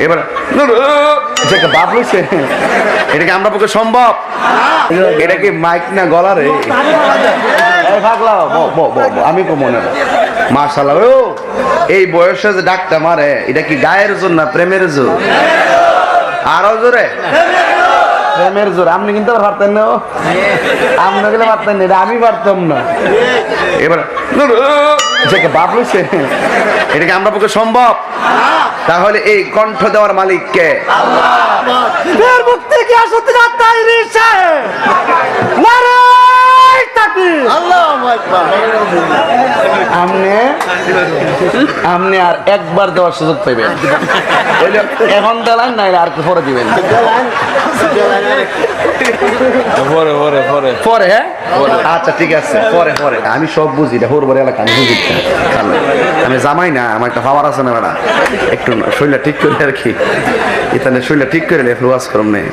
এবার বাপ লইছে, এটা কি আমরা পক্ষে সম্ভব? এটা কি মাইক না গলা রে? আমি কো মনে মাশাআল্লাহ, ও এই বয়সে যে ডাকটা মারে, এটা কি গায়ের জোর না প্রেমের জোর? আরো জোরে প্রেমের জোর। আপনি কিন্তু পারতেন না, আপনি গেলে পারতেন না, এটা আমি পারতাম না। এবার বাপ লইছে, এটা কি আমরা পক্ষে সম্ভব? তাহলে এই কণ্ঠ দেওয়ার মালিক কে? আপনি আর একবার দেওয়ার সুযোগ পাইবেন, এখন দেন না, আর পরে দিবেন। পরে হ্যাঁ, আচ্ছা ঠিক আছে, পরে পরে আমি সব বুঝি, হোরবার এলাকা আমি বুঝি, আমি জামাই না, আমার একটা পাওয়ার আছে না, একটু শরীরটা ঠিক করে আর কি, এখানে শরীরটা ঠিক করে ওয়াজ করুন নেই।